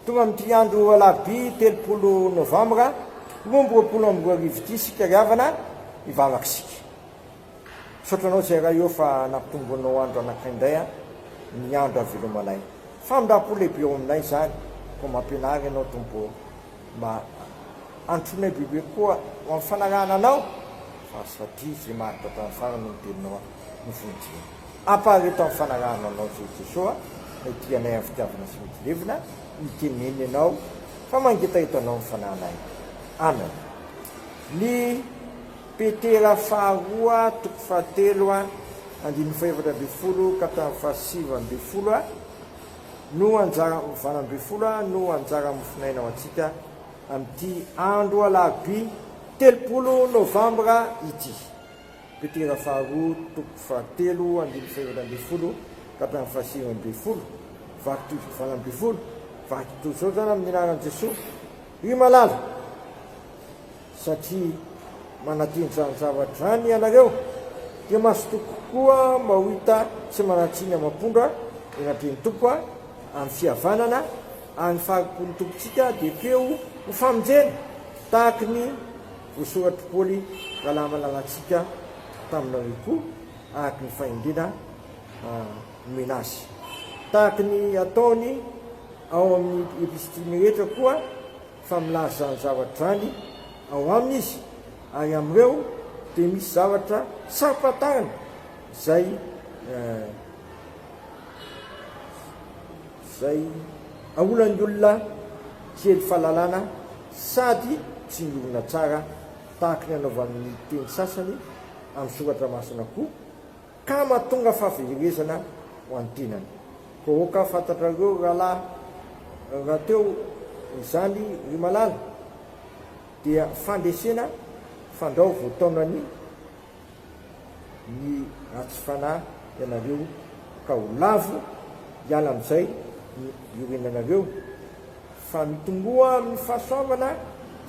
tonga amin'ity andro alaby 30 novambra 2020 sika riavana ivavakisika sotranao zay raha eo fa nampitomboanao andro anakindray ny andro avelomanay fa mindrapo lehibe eo aminay zany ko mampianary ianao tompo mba antronay bebe koa amfanarana anao fa sady zay marika tamin'ny farany nyteninao nofonjy ampareto amin'ny fanarana anao Jesoa tianay amin'ny fitiavana sy mitilevina miteneny ianao fa mangetaeto anao amin'ny fananay amen. Ny petera faharoa toko fahatelo andiny faefatra amby folo ka hatramin'ny fahasivy amby folo no anjara valo amby folo no anjara mofinainao antsika amin'ity andro alaby 30 novambra ity. Petera faharoa toko fahatelo andiny faefatra amby folo ka hatramin'ny fahasivy amby folo vaky valo amby folo vaky zao zany amin'ny anaran'i Jesosy ry malala satria manatiny zany zavatra zany ianareo dia masotoko koa mahita sy manatsiny amampondra enatreny tompo amin'ny fihavanana any fahakolo tompontsika dia feo ho famonjena tahaka ny voasoratra Paoly rahalahy malalatsika taminareo koa ahaka ny fahendrena menazy tahaka ny ataony ao amin'ny epistily rehetra koa fa milaza zany zavatra zany ao aminy izy ary amin'ireo dia misy zavatra saropatarana zay aolan'ny olona kely fahalalana sady tsy ny olona tsara tahaka ny anaovan'ny teny sasany amin'ny soratra masina koa ka mahatonga fahaverezana ho an'ny tenany ko oka fantatrareo rahalahy raha teo izany ry malala dia fandresena fandrao voataonany ny ratsy fanahy ianareo ka ho lavo hiala amin'izay iorenanareo fa mitomboa amin'ny fahasoavana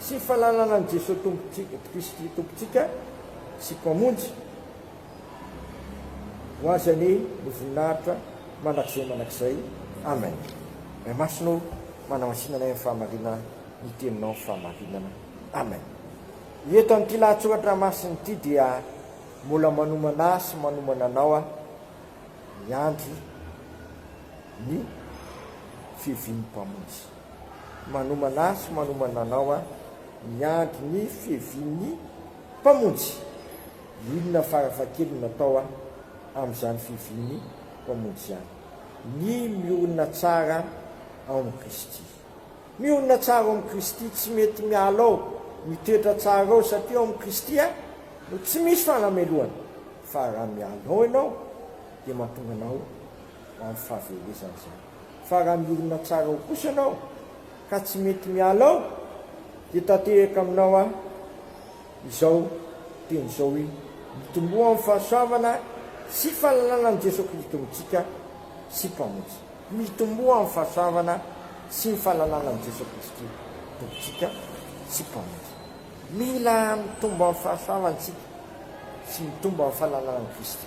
sy fahalalana ny Jesosy tompontsika Kristy tompontsika sy mpamonjy ho azany novoninahitra manakizay amen. Masinao manamasinanay amin'ny fahamarinana ny teninao fahamarinana amen. Eto amin'ity lahatsoratra masiny ity dia mbola manomana sy manomana anao miandry ny fihevian'ny mpamonjy. Manomana sy manomana anao miandry ny fihevian'ny mpamonjy. Inona farafakely natao amin'izany fihevian'ny mpamonjy zany? Ny miorina tsara ao amin'ny Kristy. Miorina tsara ao amin'ny Kristy tsy mety miala ao mitoetra tsara ao satria ao amin'ny Kristy no tsy misy fanameloana fa raha miala ao ianao dia mahatonga anao amin'ny fahaverezana zany. Fa raha miorina tsara ao kosa ianao ka tsy mety miala ao dia tanteraka aminao izao teny izao hoe mitomboa amin'ny fahasoavana sy fahalalana ny Jesosy Kristy tompontsika sy mpamonjy. Mitomboa amin'ny fahasoavana sy ny fahalalana ny Jesosy Kristy tompontsika sy mpamonjy. Mila mitombo amin'ny fahasoavana tsika sy mitombo amin'ny fahalalana ny Kristy.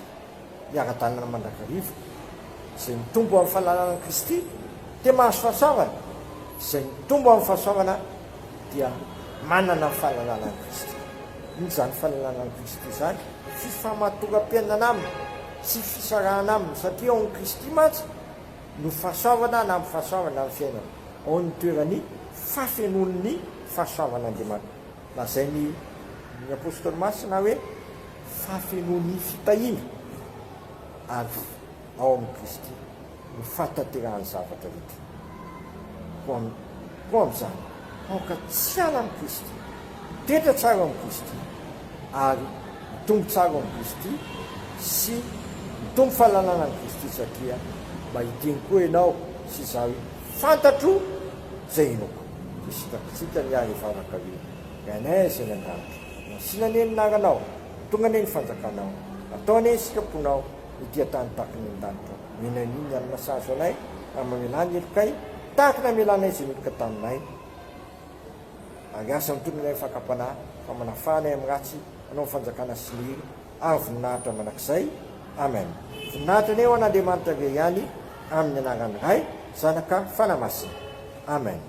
Miara-dalana mandrakariva izay mitombo amin'ny fahalalana ny Kristy dia mahazo fahasoavana. Izay mitombo amin'ny fahasoavana dia manana fahalalana ny Kristy. Izany fahalalana ny Kristy zany fifamatoram-piainana aminy sy fisarahana aminy satria ao amin'ny Kristy mantsy no fahasoavana na amin'ny fahasoavana amin'ny fiainana. Ao ny toerany fafenon'ny fahasoavan'Andriamanitra. Lazainy ny apôstôly masina hoe fafenon'ny fitahiana ary ao amin'ny Kristy no fahatanterahany zavatra rehetra. Ko amin'izany aoka tsy ala amin'ny Kristy, toetra tsara amin'ny Kristy ary mitombo tsara amin'ny Kristy sy mitombo fahalalana amin'ny Kristy satria mba hiteny koa ianao sy izaho fantatro zay enoko isitatsika niary varaka hoe ganay zay nandanitra sinaneny naranao tonga neny fanjakanao ataoneny sikaponao ity tany tahaka ny an-danitra menaniny alina sazo anay amamelany elokay tahaka na melanay zay meloka taminay ary asa mitononay fakapanahy fa manafahanay amin'ny ratsy anao fanjakana sy niry ary voninahitra manakizay amen. Voninahitra ny eo an'Andriamanitra ve ihany amin'ny anaran'ny Ray, Zanaka, Fanamasina. amen.